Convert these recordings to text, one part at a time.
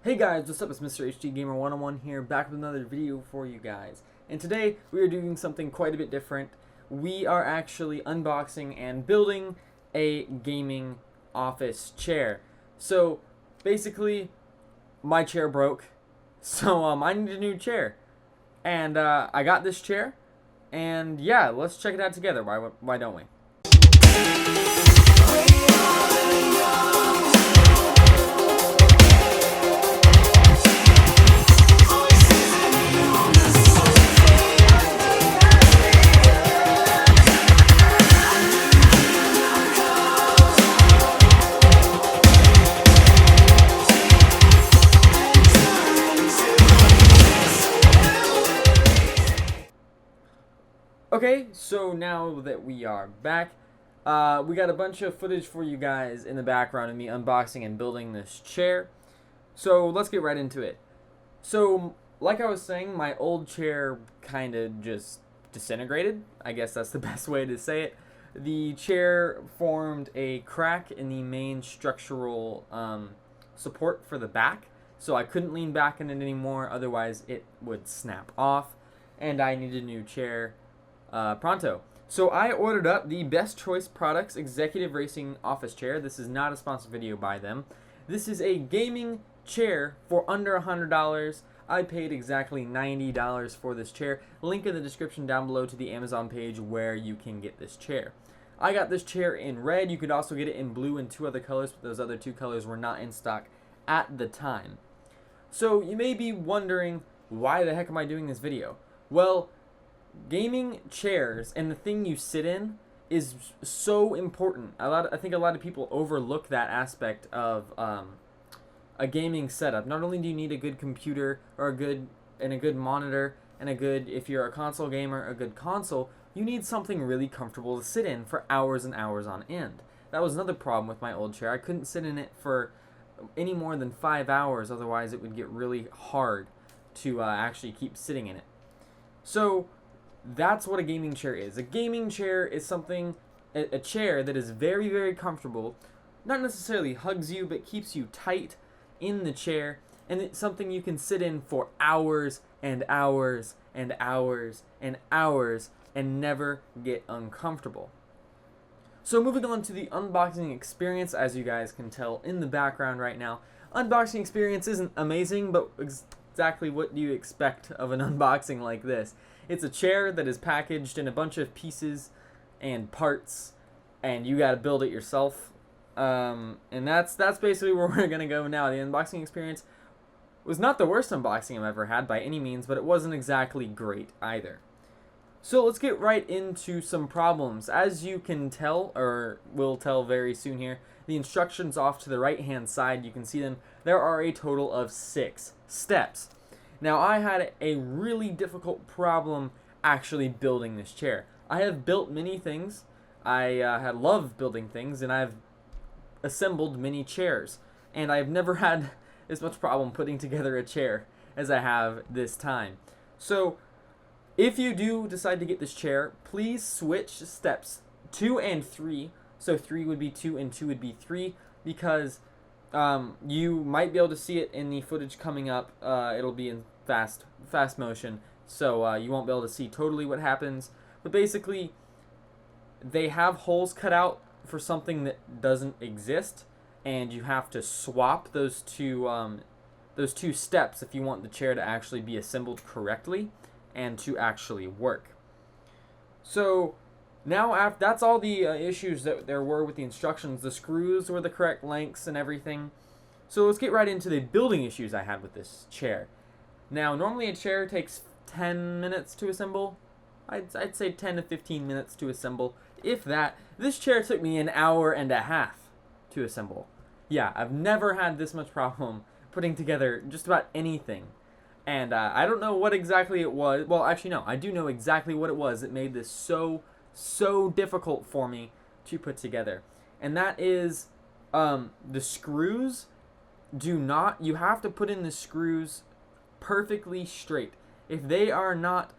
Hey guys, what's up? It's Mr. HD Gamer 101 here, back with another video for you guys. And today we are doing something quite a bit different. We are actually unboxing and building a gaming office chair. So basically, my chair broke, so I need a new chair. And I got this chair, and yeah, let's check it out together. Why don't we? Okay, so now that we are back, we got a bunch of footage for you guys in the background of me unboxing and building this chair. So let's get right into it. So, like I was saying, my old chair kind of just disintegrated. I guess that's the best way to say it. The chair formed a crack in the main structural support for the back, so I couldn't lean back in it anymore, otherwise it would snap off, and I needed a new chair pronto. So I ordered up the Best Choice Products Executive Racing Office Chair. This is not a sponsored video by them. This is a gaming chair for under $100. I paid exactly $90 for this chair. Link in the description down below to the Amazon page where you can get this chair. I got this chair in red. You could also get it in blue and two other colors, but those other two colors were not in stock at the time. So you may be wondering, why the heck am I doing this video? Well, gaming chairs and the thing you sit in is so important. I think a lot of people overlook that aspect of a gaming setup. Not only do you need a good computer or a good monitor and if you're a console gamer, a good console, you need something really comfortable to sit in for hours and hours on end. That was another problem with my old chair. I couldn't sit in it for any more than 5 hours, otherwise it would get really hard to actually keep sitting in it. So that's what a gaming chair is. A gaming chair is a chair that is very, very comfortable. Not necessarily hugs you, but keeps you tight in the chair. And it's something you can sit in for hours and hours and hours and hours and never get uncomfortable. So moving on to the unboxing experience, as you guys can tell in the background right now. Unboxing experience isn't amazing, but exactly what do you expect of an unboxing like this? It's a chair that is packaged in a bunch of pieces and parts, and you gotta build it yourself. And that's basically where we're gonna go now. The unboxing experience was not the worst unboxing I've ever had by any means, but it wasn't exactly great either. So let's get right into some problems. As you can tell, or will tell very soon here, the instructions off to the right hand side, you can see them. There are a total of 6 steps. Now, I had a really difficult problem actually building this chair. I have built many things. I love building things, and I've assembled many chairs. And I've never had as much problem putting together a chair as I have this time. So, if you do decide to get this chair, please switch steps 2 and 3. So 3 would be 2 and 2 would be 3, because you might be able to see it in the footage coming up. It'll be in fast motion, so you won't be able to see totally what happens. But basically, they have holes cut out for something that doesn't exist, and you have to swap those two steps if you want the chair to actually be assembled correctly and to actually work. So now, that's all the issues that there were with the instructions. The screws were the correct lengths and everything. So let's get right into the building issues I had with this chair. Now, normally a chair takes 10 minutes to assemble. I'd say 10 to 15 minutes to assemble, if that. This chair took me an hour and a half to assemble. Yeah, I've never had this much problem putting together just about anything. And I don't know what exactly it was. Well, actually, no, I do know exactly what it was that made this so difficult for me to put together. And that is the screws you have to put in the screws perfectly straight. If they are not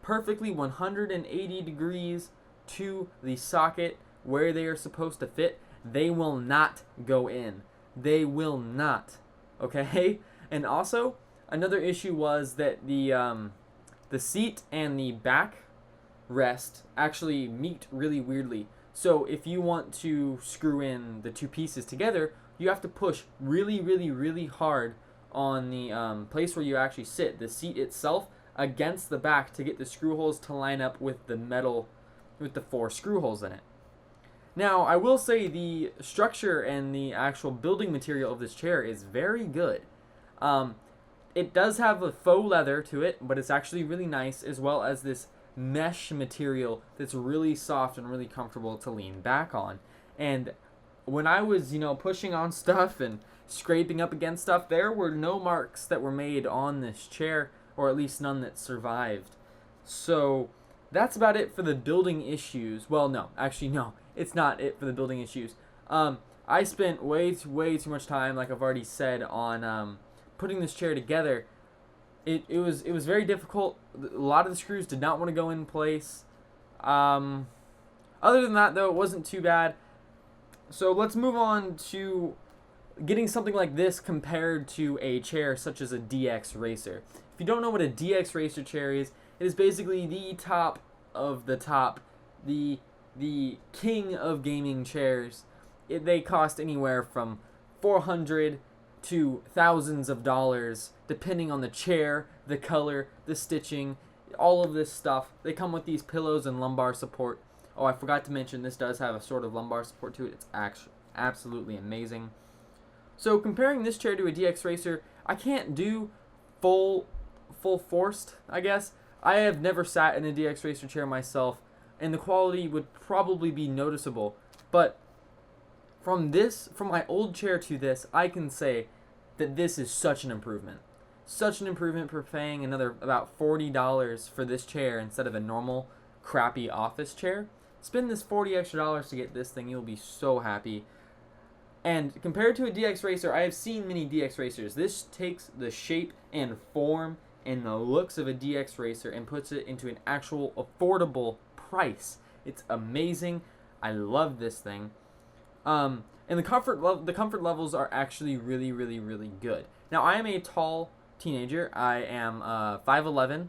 perfectly 180 degrees to the socket where they are supposed to fit, they will not go in. They will not. Okay? And also, another issue was that the seat and the back rest actually meet really weirdly. So if you want to screw in the two pieces together, you have to push really, really, really hard on the place where you actually sit, the seat itself, against the back to get the screw holes to line up with the metal, with the 4 screw holes in it. Now, I will say the structure and the actual building material of this chair is very good. It does have a faux leather to it, but it's actually really nice, as well as this mesh material that's really soft and really comfortable to lean back on. And when I was, pushing on stuff and scraping up against stuff, there were no marks that were made on this chair, or at least none that survived. So that's about it for the building issues. Well, no, actually, no, it's not it for the building issues. I spent way too much time, like I've already said, on putting this chair together. It was very difficult. A lot of the screws did not want to go in place. Other than that, though, it wasn't too bad. So let's move on to getting something like this compared to a chair such as a DX Racer. If you don't know what a DX Racer chair is, it is basically the top of the top, the king of gaming chairs. They cost anywhere from $400 to thousands of dollars, depending on the chair, the color, the stitching, all of this stuff. They come with these pillows and lumbar support. Oh, I forgot to mention, this does have a sort of lumbar support to it. It's actually absolutely amazing. So comparing this chair to a DX Racer, I can't do full forced, I guess. I have never sat in a DX Racer chair myself, and the quality would probably be noticeable. But from my old chair to this, I can say that this is such an improvement. Such an improvement for paying another about $40 for this chair instead of a normal crappy office chair. Spend this $40 extra to get this thing, you'll be so happy. And compared to a DX Racer, I have seen many DX Racers. This takes the shape and form and the looks of a DX Racer and puts it into an actual affordable price. It's amazing. I love this thing. And the comfort levels are actually really, really, really good. Now, I am a tall teenager. I am 5'11",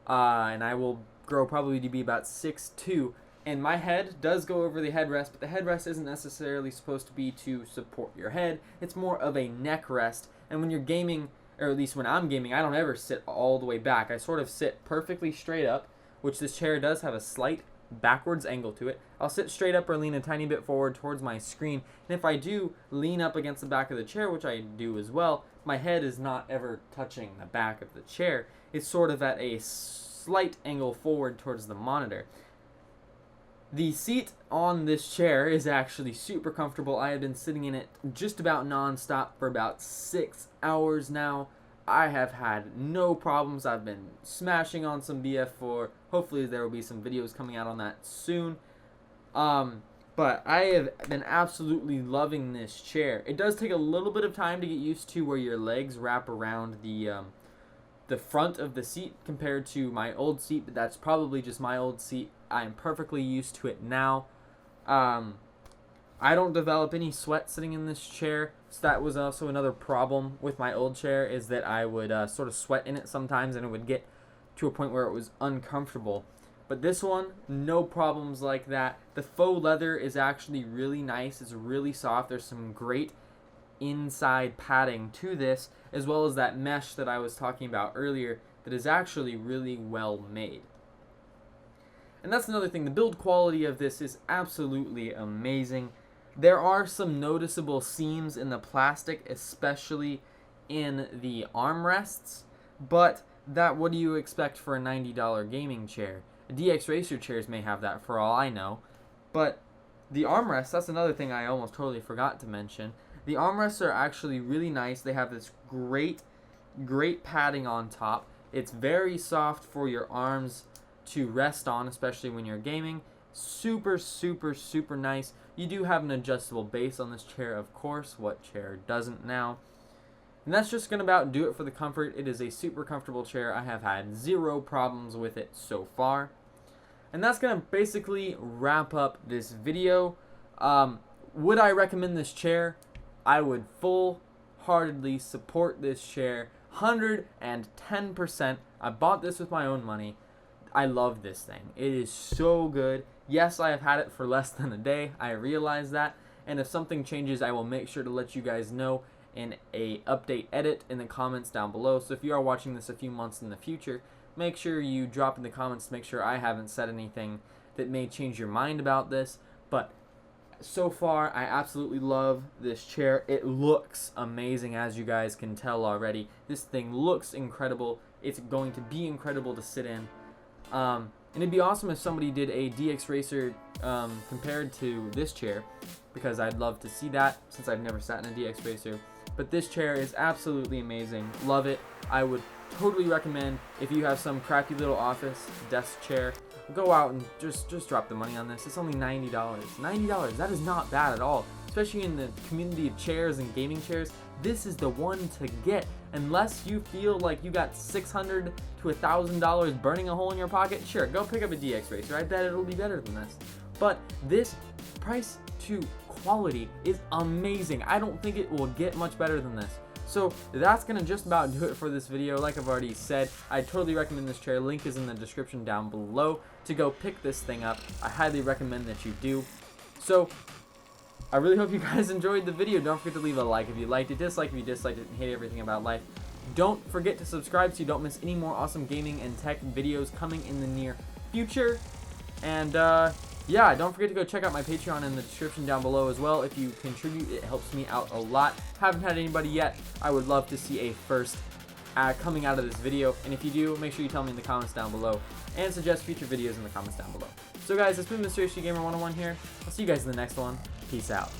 and I will grow probably to be about 6'2". And my head does go over the headrest, but the headrest isn't necessarily supposed to be to support your head. It's more of a neck rest. And when you're gaming, or at least when I'm gaming, I don't ever sit all the way back. I sort of sit perfectly straight up, which this chair does have a slight backwards angle to it. I'll sit straight up or lean a tiny bit forward towards my screen. And if I do lean up against the back of the chair, which I do as well, my head is not ever touching the back of the chair. It's sort of at a slight angle forward towards the monitor. The seat on this chair is actually super comfortable. I have been sitting in it just about non-stop for about 6 hours now. I have had no problems. I've been smashing on some BF4. Hopefully there will be some videos coming out on that soon. But I have been absolutely loving this chair. It does take a little bit of time to get used to where your legs wrap around the front of the seat compared to my old seat, but that's probably just my old seat. I'm perfectly used to it now. I don't develop any sweat sitting in this chair, so that was also another problem with my old chair, is that I would sort of sweat in it sometimes, and it would get to a point where it was uncomfortable. But this one, no problems like that. The faux leather is actually really nice. It's really soft. There's some great inside padding to this, as well as that mesh that I was talking about earlier that is actually really well made. And that's another thing, the build quality of this is absolutely amazing. There are some noticeable seams in the plastic, especially in the armrests, but what do you expect for a $90 gaming chair? DX Racer chairs may have that for all I know, but the armrests, that's another thing I almost totally forgot to mention. The armrests are actually really nice. They have this great padding on top. It's very soft for your arms to rest on, especially when you're gaming. Super, super, super nice. You do have an adjustable base on this chair, of course. What chair doesn't now? And that's just going to about do it for the comfort. It is a super comfortable chair. I have had zero problems with it so far. And that's going to basically wrap up this video. Would I recommend this chair? I would wholeheartedly support this chair 110%. I bought this with my own money. I love this thing. It is so good. Yes, I have had it for less than a day. I realize that. And if something changes, I will make sure to let you guys know in a update edit in the comments down below. So if you are watching this a few months in the future, make sure you drop in the comments to make sure I haven't said anything that may change your mind about this. But so far, I absolutely love this chair. It looks amazing, as you guys can tell already. This thing looks incredible. It's going to be incredible to sit in. And it'd be awesome if somebody did a DX Racer compared to this chair, because I'd love to see that since I've never sat in a DX Racer. But this chair is absolutely amazing. Love it. I would totally recommend, if you have some crappy little office desk chair, go out and just drop the money on this. It's only $90. $90, that is not bad at all. Especially in the community of chairs and gaming chairs, this is the one to get. Unless you feel like you got $600 to $1,000 burning a hole in your pocket, sure, go pick up a DX Racer. I bet it'll be better than this. But this price to quality is amazing. I don't think it will get much better than this. So that's gonna just about do it for this video. Like I've already said, I totally recommend this chair. Link is in the description down below to go pick this thing up. I highly recommend that you do. So I really hope you guys enjoyed the video. Don't forget to leave a like if you liked it, dislike if you disliked it, and hate everything about life. Don't forget to subscribe so you don't miss any more awesome gaming and tech videos coming in the near future. And yeah, don't forget to go check out my Patreon in the description down below as well. If you contribute, it helps me out a lot. Haven't had anybody yet. I would love to see a first coming out of this video. And if you do, make sure you tell me in the comments down below and suggest future videos in the comments down below. So guys, it's been Mr. HD Gamer 101 here. I'll see you guys in the next one. Peace out.